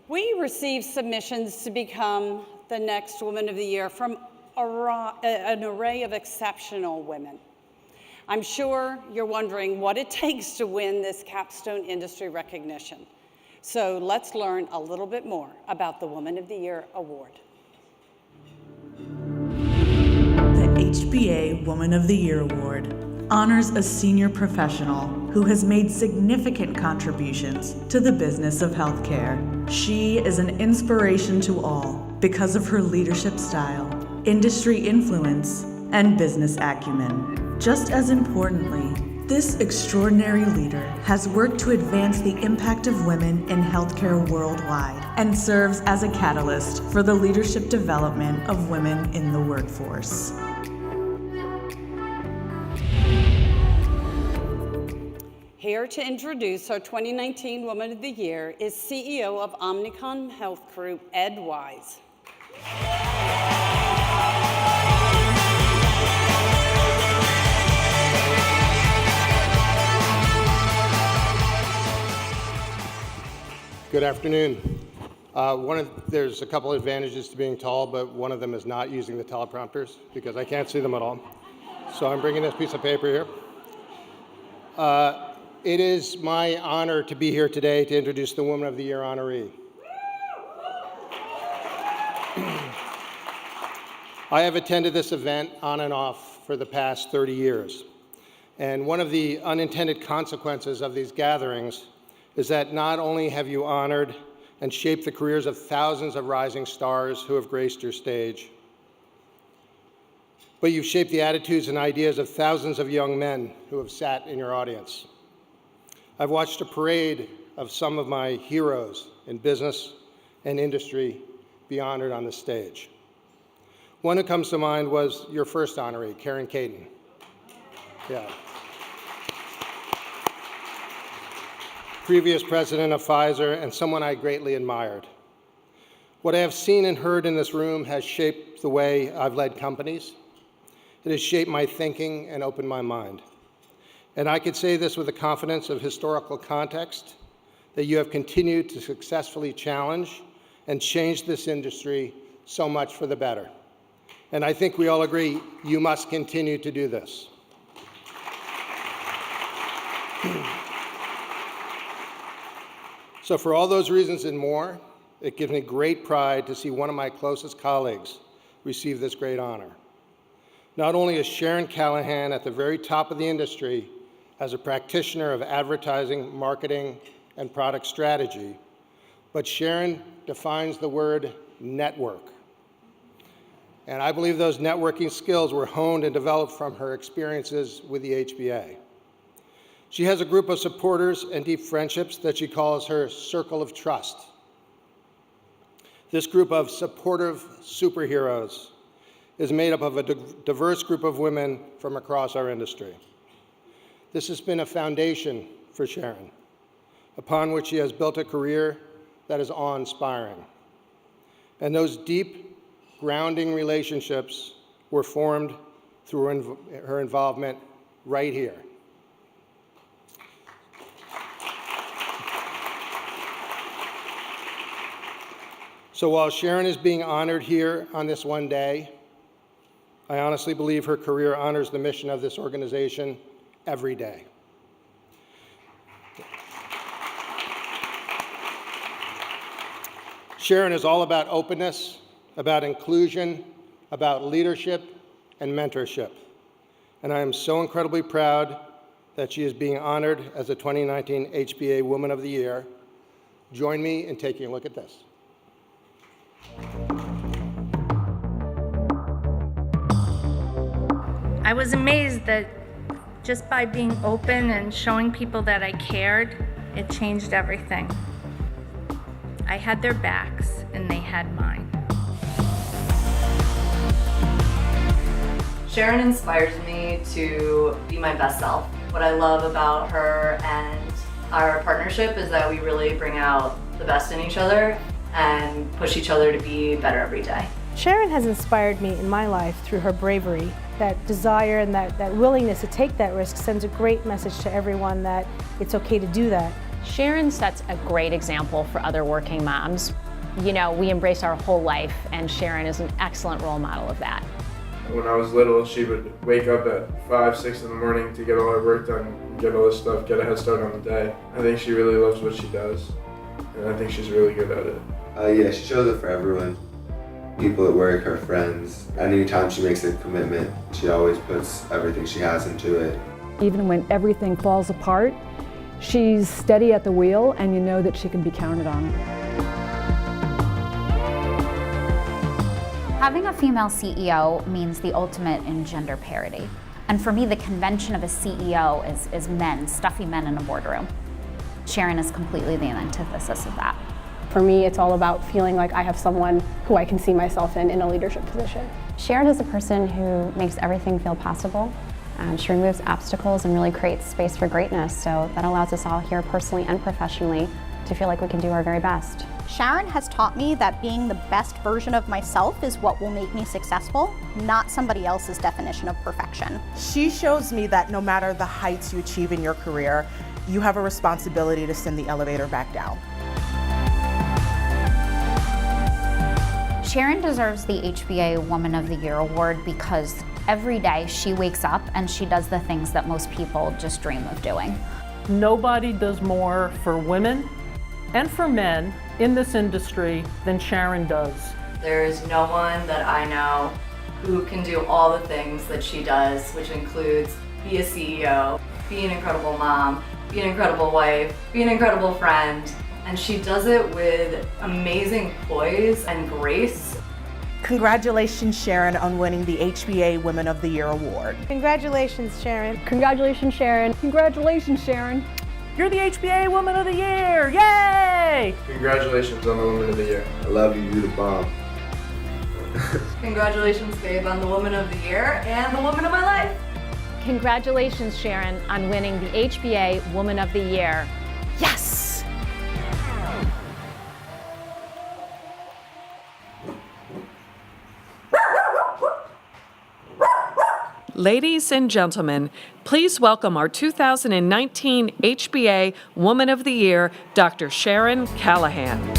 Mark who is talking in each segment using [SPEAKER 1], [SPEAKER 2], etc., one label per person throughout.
[SPEAKER 1] We received submissions to become the next Woman of the Year from an array of exceptional women. I'm sure you're wondering what it takes to win this capstone industry recognition. So let's learn a little bit more about the Woman of the Year Award.
[SPEAKER 2] The HBA Woman of the Year Award honors a senior professional who has made significant contributions to the business of healthcare. She is an inspiration to all because of her leadership style, industry influence, and business acumen. Just as importantly, this extraordinary leader has worked to advance the impact of women in healthcare worldwide and serves as a catalyst for the leadership development of women in the workforce.
[SPEAKER 1] Here to introduce our 2019 Woman of the Year is CEO of Omnicom Health Group, Ed Wise.
[SPEAKER 3] Good afternoon. There's a couple advantages to being tall, but one of them is not using the teleprompters because I can't see them at all. So I'm bringing this piece of paper here. It is my honor to be here today to introduce the Woman of the Year honoree. I have attended this event on and off for the past 30 years. And one of the unintended consequences of these gatherings is that not only have you honored and shaped the careers of thousands of rising stars who have graced your stage, but you've shaped the attitudes and ideas of thousands of young men who have sat in your audience. I've watched a parade of some of my heroes in business and industry be honored on the stage. One who comes to mind was your first honoree, Karen Caton. Yeah. Previous president of Pfizer and someone I greatly admired. What I have seen and heard in this room has shaped the way I've led companies. It has shaped my thinking and opened my mind. And I could say this with the confidence of historical context, that you have continued to successfully challenge and change this industry so much for the better. And I think we all agree you must continue to do this. So for all those reasons and more, it gives me great pride to see one of my closest colleagues receive this great honor. Not only is Sharon Callahan at the very top of the industry as a practitioner of advertising, marketing, and product strategy, but Sharon defines the word network. And I believe those networking skills were honed and developed from her experiences with the HBA. She has a group of supporters and deep friendships that she calls her circle of trust. This group of supportive superheroes is made up of a diverse group of women from across our industry. This has been a foundation for Sharon, upon which she has built a career that is awe-inspiring. And those deep, grounding relationships were formed through her involvement right here. So while Sharon is being honored here on this one day, I honestly believe her career honors the mission of this organization every day. Sharon is all about openness, about inclusion, about leadership and mentorship. And I am so incredibly proud that she is being honored as the 2019 HBA Woman of the Year. Join me in taking a look at this.
[SPEAKER 4] I was amazed that just by being open and showing people that I cared, it changed everything. I had their backs and they had mine.
[SPEAKER 5] Sharon inspires me to be my best self. What I love about her and our partnership is that we really bring out the best in each other and push each other to be better every day.
[SPEAKER 6] Sharon has inspired me in my life through her bravery. That desire and that willingness to take that risk sends a great message to everyone that it's okay to do that.
[SPEAKER 7] Sharon sets a great example for other working moms. You know, we embrace our whole life, and Sharon is an excellent role model of that.
[SPEAKER 8] When I was little, she would wake up at 5, 6 in the morning to get all her work done, get all this stuff, get a head start on the day. I think she really loves what she does, and I think she's really good at it.
[SPEAKER 9] Yeah, she shows it for everyone. People at work, her friends. Anytime she makes a commitment, she always puts everything she has into it.
[SPEAKER 10] Even when everything falls apart, she's steady at the wheel, and you know that she can be counted on.
[SPEAKER 11] Having a female CEO means the ultimate in gender parity. And for me, the convention of a CEO is men, stuffy men in a boardroom. Sharon is completely the antithesis of that.
[SPEAKER 6] For me, it's all about feeling like I have someone who I can see myself in a leadership position.
[SPEAKER 12] Sharon is a person who makes everything feel possible. She removes obstacles and really creates space for greatness, so that allows us all here personally and professionally to feel like we can do our very best.
[SPEAKER 13] Sharon has taught me that being the best version of myself is what will make me successful, not somebody else's definition of perfection.
[SPEAKER 2] She shows me that no matter the heights you achieve in your career, you have a responsibility to send the elevator back down.
[SPEAKER 11] Sharon deserves the HBA Woman of the Year award because every day she wakes up and she does the things that most people just dream of doing.
[SPEAKER 14] Nobody does more for women and for men in this industry than Sharon does.
[SPEAKER 5] There is no one that I know who can do all the things that she does, which includes be a CEO, be an incredible mom, be an incredible wife, be an incredible friend, and she does it with amazing poise and grace.
[SPEAKER 2] Congratulations, Sharon, on winning the HBA Women of the Year award.
[SPEAKER 6] Congratulations, Sharon.
[SPEAKER 10] Congratulations, Sharon. Congratulations, Sharon.
[SPEAKER 14] You're the HBA Woman of the Year! Yay!
[SPEAKER 8] Congratulations on the Woman of the Year.
[SPEAKER 9] I love you, you're the bomb.
[SPEAKER 5] Congratulations, babe, on the Woman of the Year and the woman of my life.
[SPEAKER 7] Congratulations, Sharon, on winning the HBA Woman of the Year.
[SPEAKER 2] Yes!
[SPEAKER 15] Ladies and gentlemen, please welcome our 2019 HBA Woman of the Year, Dr. Sharon Callahan.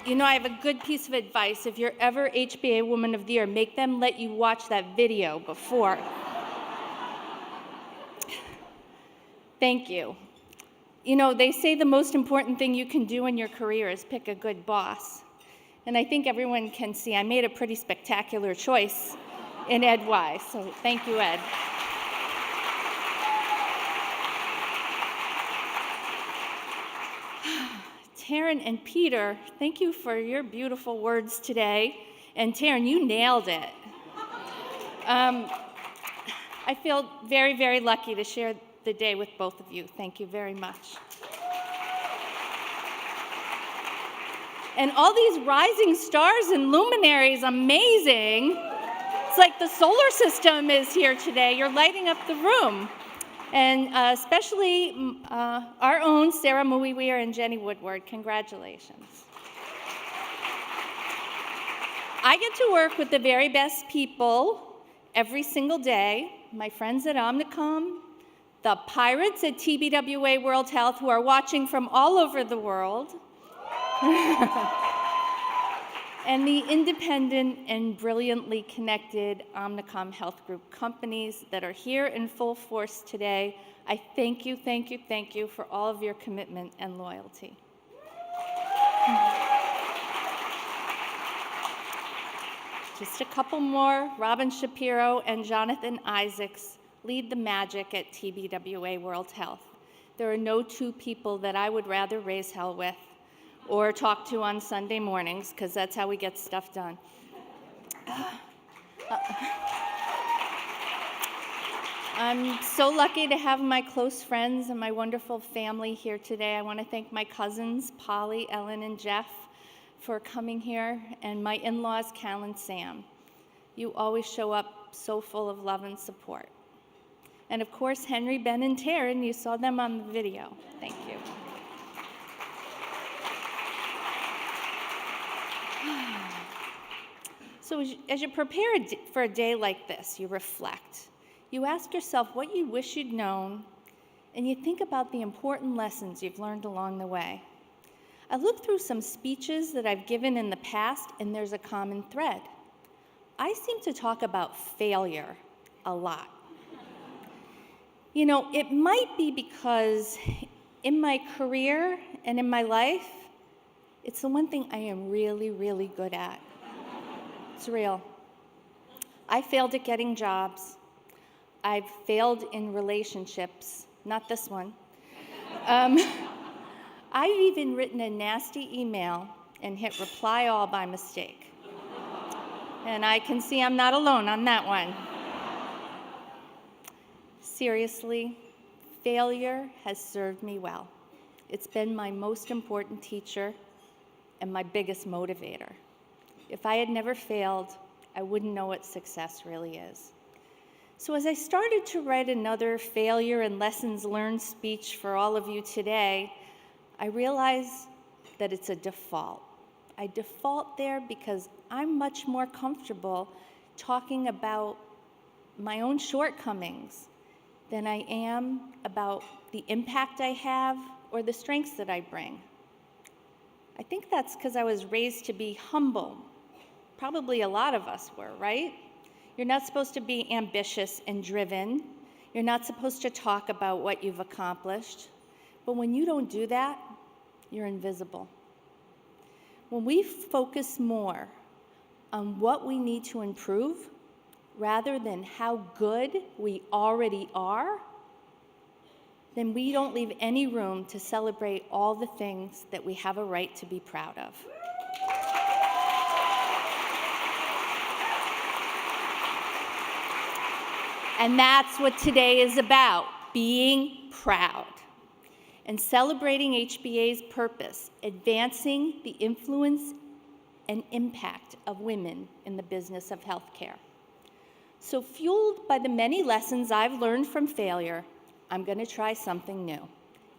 [SPEAKER 6] You know, I have a good piece of advice. If you're ever HBA Woman of the Year, make them let you watch that video before. Thank you. You know, they say the most important thing you can do in your career is pick a good boss. And I think everyone can see I made a pretty spectacular choice in Ed Wise, so thank you, Ed. Taryn and Peter, thank you for your beautiful words today. And Taryn, you nailed it. I feel very, very lucky to share the day with both of you. Thank you very much. And all these rising stars and luminaries, amazing. It's like the solar system is here today. You're lighting up the room. And especially our own Sarah Muiweir and Jenny Woodward, congratulations. I get to work with the very best people every single day, my friends at Omnicom, the pirates at TBWA World Health who are watching from all over the world, and the independent and brilliantly connected Omnicom Health Group companies that are here in full force today. I thank you, thank you, thank you for all of your commitment and loyalty. Just a couple more. Robin Shapiro and Jonathan Isaacs lead the magic at TBWA World Health. There are no two people that I would rather raise hell with or talk to on Sunday mornings, because that's how we get stuff done. I'm so lucky to have my close friends and my wonderful family here today. I want to thank my cousins, Polly, Ellen, and Jeff, for coming here, and my in-laws, Cal and Sam. You always show up so full of love and support. And of course, Henry, Ben, and Taryn, you saw them on the video. Thank you. So as you prepare for a day like this, you reflect. You ask yourself what you wish you'd known, and you think about the important lessons you've learned along the way. I looked through some speeches that I've given in the past, and there's a common thread. I seem to talk about failure a lot. You know, it might be because in my career and in my life, it's the one thing I am really, really good at. It's real. I failed at getting jobs. I've failed in relationships, not this one. I've even written a nasty email and hit reply all by mistake. And I can see I'm not alone on that one. Seriously, failure has served me well. It's been my most important teacher and my biggest motivator. If I had never failed, I wouldn't know what success really is. So as I started to write another failure and lessons learned speech for all of you today, I realized that it's a default. I default there because I'm much more comfortable talking about my own shortcomings than I am about the impact I have or the strengths that I bring. I think that's because I was raised to be humble. Probably a lot of us were, right? You're not supposed to be ambitious and driven. You're not supposed to talk about what you've accomplished. But when you don't do that, you're invisible. When we focus more on what we need to improve rather than how good we already are, then we don't leave any room to celebrate all the things that we have a right to be proud of. And that's what today is about, being proud and celebrating HBA's purpose, advancing the influence and impact of women in the business of healthcare. So fueled by the many lessons I've learned from failure, I'm going to try something new.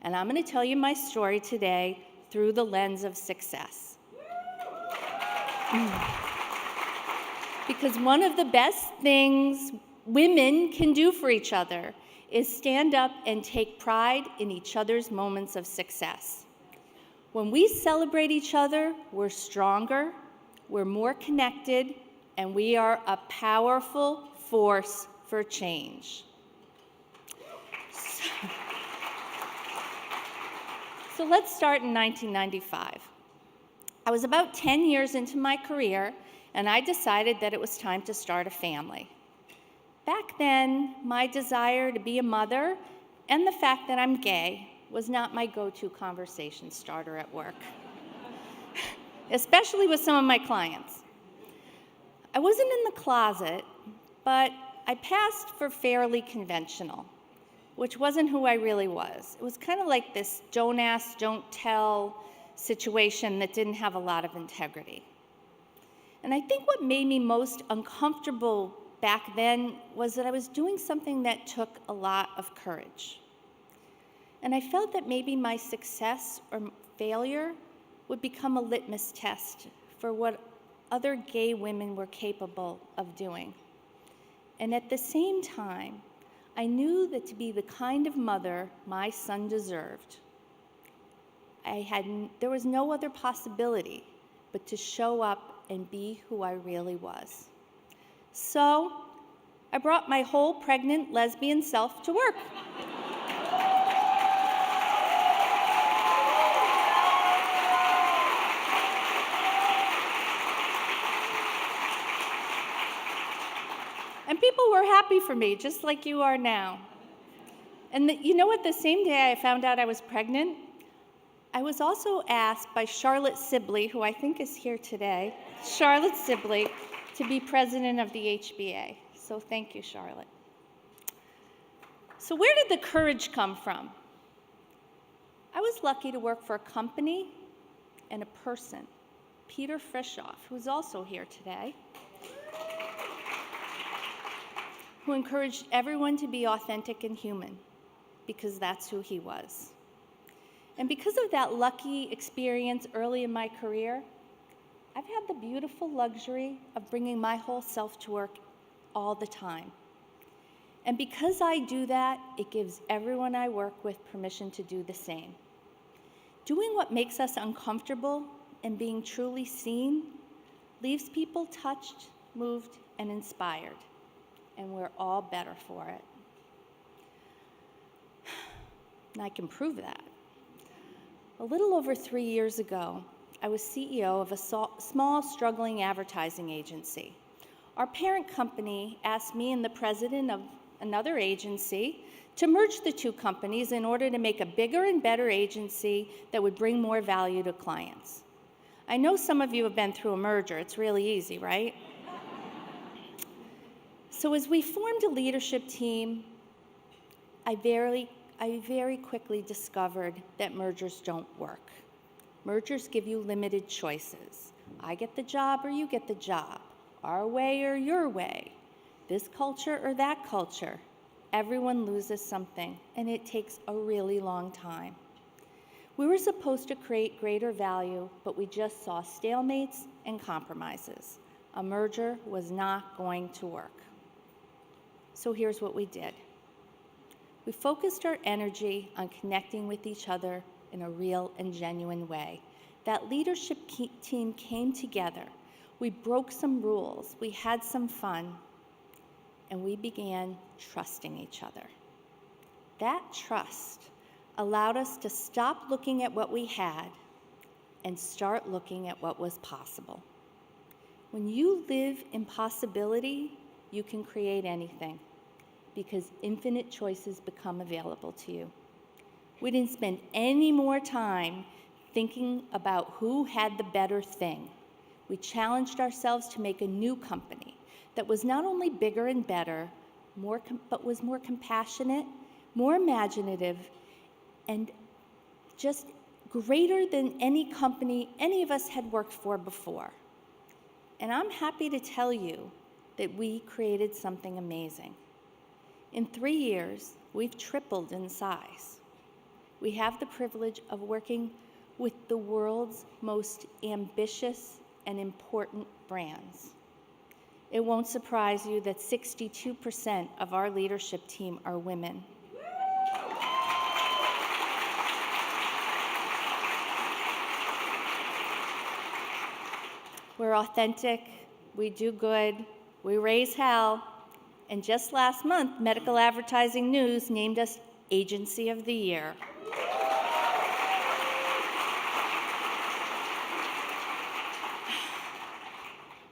[SPEAKER 6] And I'm going to tell you my story today through the lens of success. Because one of the best things women can do for each other is stand up and take pride in each other's moments of success. When we celebrate each other, we're stronger, we're more connected, and we are a powerful force for change. So let's start in 1995. I was about 10 years into my career, and I decided that it was time to start a family. Back then, my desire to be a mother and the fact that I'm gay was not my go-to conversation starter at work, especially with some of my clients. I wasn't in the closet, but I passed for fairly conventional, which wasn't who I really was. It was kind of like this don't ask, don't tell situation that didn't have a lot of integrity. And I think what made me most uncomfortable back then was that I was doing something that took a lot of courage. And I felt that maybe my success or failure would become a litmus test for what other gay women were capable of doing. And at the same time, I knew that to be the kind of mother my son deserved, there was no other possibility but to show up and be who I really was. So I brought my whole pregnant lesbian self to work. And people were happy for me, just like you are now. And you know what? The same day I found out I was pregnant, I was also asked by Charlotte Sibley, who I think is here today, Charlotte Sibley, to be president of the HBA. So thank you, Charlotte. So where did the courage come from? I was lucky to work for a company and a person, Peter Frishoff, who's also here today. who encouraged everyone to be authentic and human, because that's who he was. And because of that lucky experience early in my career, I've had the beautiful luxury of bringing my whole self to work all the time. And because I do that, it gives everyone I work with permission to do the same. Doing what makes us uncomfortable and being truly seen leaves people touched, moved, and inspired. And we're all better for it. And I can prove that. A little over 3 years ago, I was CEO of a small, struggling advertising agency. Our parent company asked me and the president of another agency to merge the two companies in order to make a bigger and better agency that would bring more value to clients. I know some of you have been through a merger. It's really easy, right? So as we formed a leadership team, I very quickly discovered that mergers don't work. Mergers give you limited choices. I get the job or you get the job. Our way or your way. This culture or that culture. Everyone loses something, and it takes a really long time. We were supposed to create greater value, but we just saw stalemates and compromises. A merger was not going to work. So here's what we did. We focused our energy on connecting with each other in a real and genuine way. That leadership team came together. We broke some rules, we had some fun, and we began trusting each other. That trust allowed us to stop looking at what we had and start looking at what was possible. When you live in possibility, you can create anything because infinite choices become available to you. We didn't spend any more time thinking about who had the better thing. We challenged ourselves to make a new company that was not only bigger and better, but was more compassionate, more imaginative, and just greater than any company any of us had worked for before. And I'm happy to tell you that we created something amazing. In 3 years, we've tripled in size. We have the privilege of working with the world's most ambitious and important brands. It won't surprise you that 62% of our leadership team are women. We're authentic, we do good, we raise hell, and just last month, Medical Advertising News named us Agency of the Year.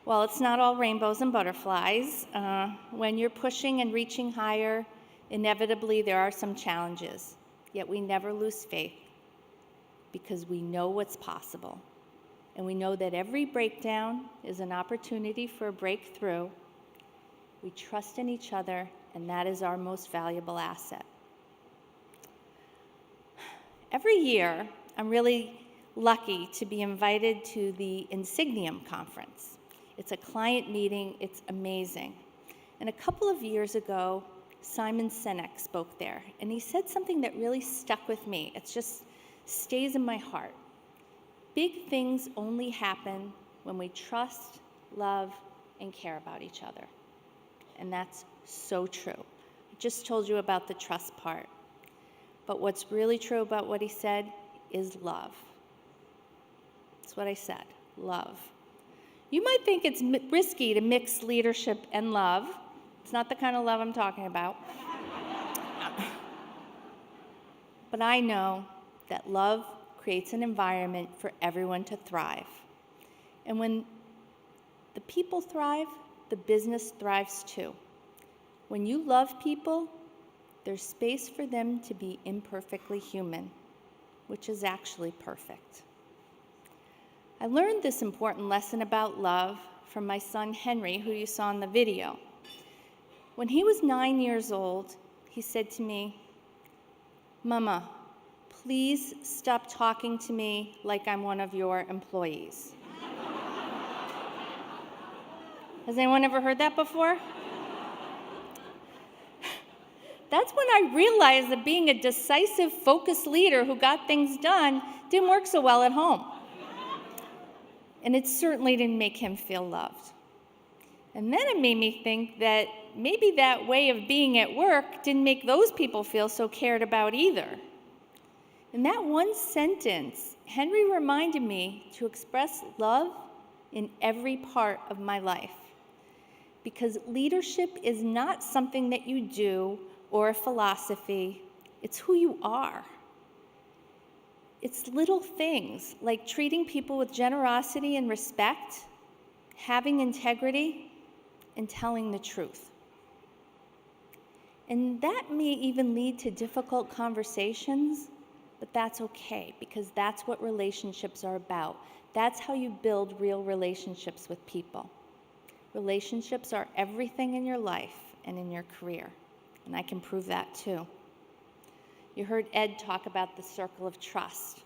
[SPEAKER 6] Well, it's not all rainbows and butterflies. When you're pushing and reaching higher, inevitably there are some challenges, yet we never lose faith because we know what's possible. And we know that every breakdown is an opportunity for a breakthrough. We trust in each other, and that is our most valuable asset. Every year, I'm really lucky to be invited to the Insignium Conference. It's a client meeting, it's amazing. And a couple of years ago, Simon Sinek spoke there, and he said something that really stuck with me. It just stays in my heart. Big things only happen when we trust, love, and care about each other. And that's so true. I just told you about the trust part. But what's really true about what he said is love. That's what I said, love. You might think it's risky to mix leadership and love. It's not the kind of love I'm talking about. But I know that love creates an environment for everyone to thrive. And when the people thrive, the business thrives too. When you love people, there's space for them to be imperfectly human, which is actually perfect. I learned this important lesson about love from my son Henry, who you saw in the video. When he was 9 years old, he said to me, "Mama, please stop talking to me like I'm one of your employees." Has anyone ever heard that before? That's when I realized that being a decisive, focused leader who got things done didn't work so well at home. And it certainly didn't make him feel loved. And then it made me think that maybe that way of being at work didn't make those people feel so cared about either. In that one sentence, Henry reminded me to express love in every part of my life. Because leadership is not something that you do or a philosophy, it's who you are. It's little things like treating people with generosity and respect, having integrity, and telling the truth. And that may even lead to difficult conversations, but that's okay, because that's what relationships are about. That's how you build real relationships with people. Relationships are everything in your life and in your career, and I can prove that too. You heard Ed talk about the circle of trust.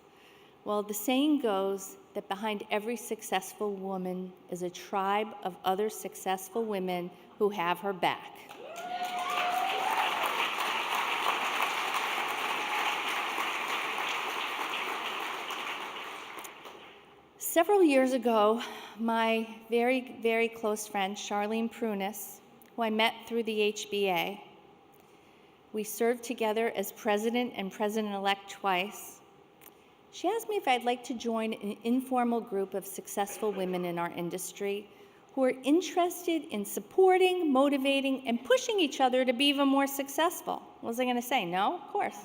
[SPEAKER 6] Well, the saying goes that behind every successful woman is a tribe of other successful women who have her back. Several years ago, my very, very close friend, Charlene Prunis, who I met through the HBA, we served together as president and president-elect twice. She asked me if I'd like to join an informal group of successful women in our industry who are interested in supporting, motivating, and pushing each other to be even more successful. What was I going to say? No? Of course.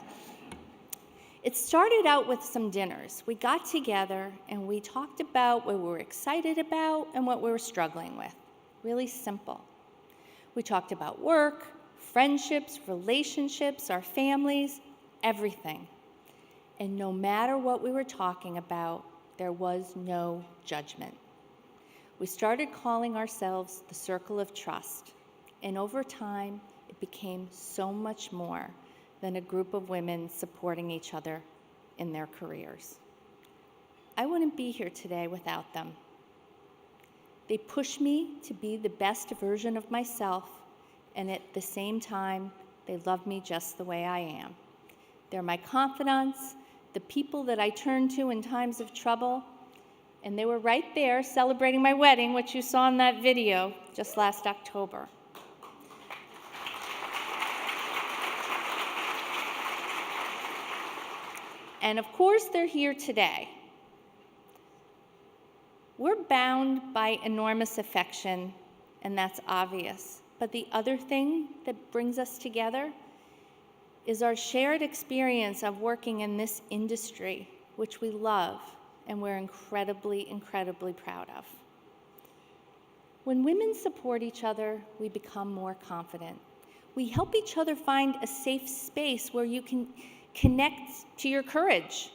[SPEAKER 6] It started out with some dinners. We got together and we talked about what we were excited about and what we were struggling with. Really simple. We talked about work, friendships, relationships, our families, everything. And no matter what we were talking about, there was no judgment. We started calling ourselves the Circle of Trust. And over time, it became so much more than a group of women supporting each other in their careers. I wouldn't be here today without them. They push me to be the best version of myself, and at the same time, they love me just the way I am. They're my confidants, the people that I turn to in times of trouble, and they were right there celebrating my wedding, which you saw in that video just last October. And of course, they're here today. We're bound by enormous affection, and that's obvious. But the other thing that brings us together is our shared experience of working in this industry, which we love and we're incredibly, incredibly proud of. When women support each other, we become more confident. We help each other find a safe space where you can connect to your courage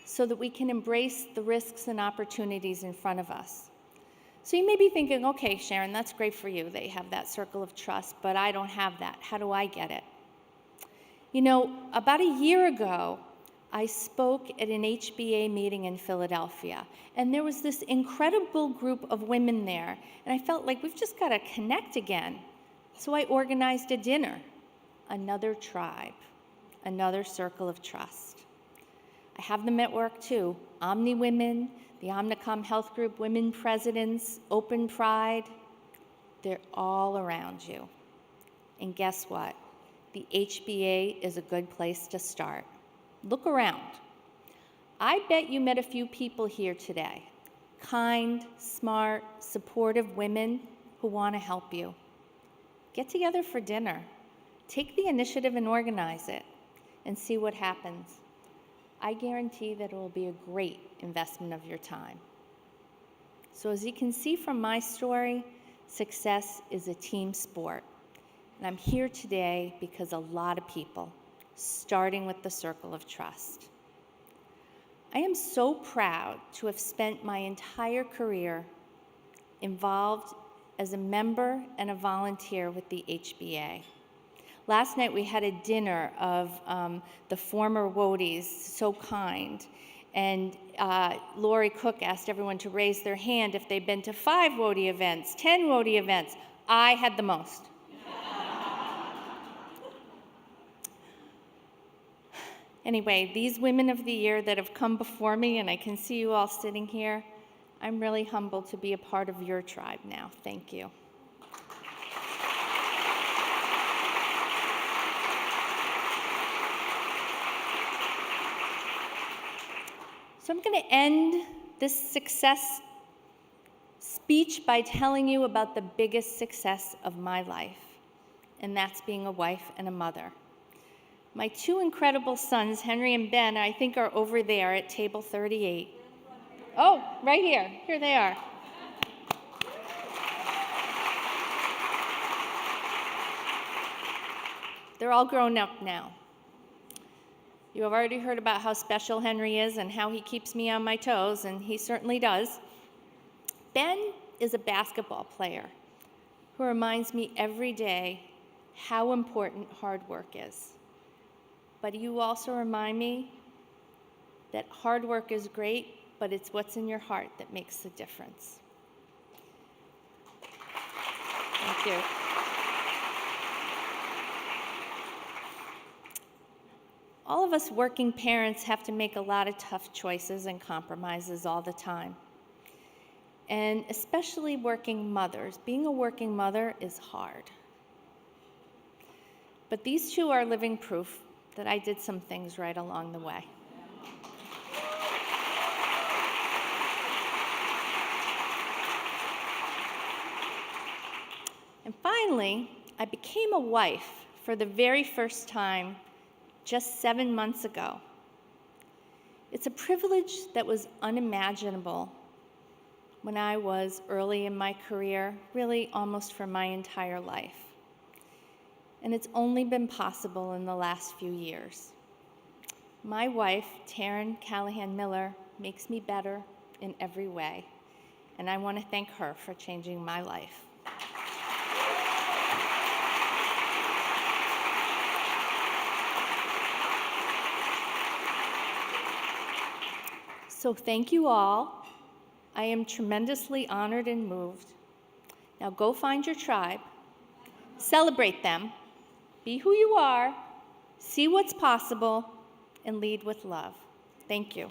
[SPEAKER 6] so that we can embrace the risks and opportunities in front of us. So you may be thinking, okay, Sharon, that's great for you. They have that circle of trust, but I don't have that. How do I get it? You know, about a year ago, I spoke at an HBA meeting in Philadelphia, and there was this incredible group of women there, and I felt like we've just got to connect again. So I organized a dinner, another tribe, another circle of trust. I have them at work too. Omni Women, the Omnicom Health Group Women Presidents, Open Pride, they're all around you. And guess what? The HBA is a good place to start. Look around. I bet you met a few people here today. Kind, smart, supportive women who want to help you. Get together for dinner. Take the initiative and organize it, and see what happens. I guarantee that it will be a great investment of your time. So as you can see from my story, success is a team sport. And I'm here today because a lot of people, starting with the Circle of Trust. I am so proud to have spent my entire career involved as a member and a volunteer with the HBA. Last night we had a dinner of the former Wodies, so kind, and Lori Cook asked everyone to raise their hand if they'd been to 5 Wodie events, 10 Wodie events. I had the most. Anyway, these women of the year that have come before me, and I can see you all sitting here, I'm really humbled to be a part of your tribe now. Thank you. So I'm going to end this success speech by telling you about the biggest success of my life, and that's being a wife and a mother. My two incredible sons, Henry and Ben, I think are over there at table 38. Oh, right here. Here they are. They're all grown up now. You have already heard about how special Henry is and how he keeps me on my toes, and he certainly does. Ben is a basketball player who reminds me every day how important hard work is. But you also remind me that hard work is great, but it's what's in your heart that makes the difference. Thank you. All of us working parents have to make a lot of tough choices and compromises all the time. And especially working mothers. Being a working mother is hard. But these two are living proof that I did some things right along the way. And finally, I became a wife for the very first time just 7 months ago. It's a privilege that was unimaginable when I was early in my career, really almost for my entire life. And it's only been possible in the last few years. My wife, Sharon Callahan Miller, makes me better in every way, and I want to thank her for changing my life. So thank you all. I am tremendously honored and moved. Now go find your tribe, celebrate them, be who you are, see what's possible, and lead with love. Thank you.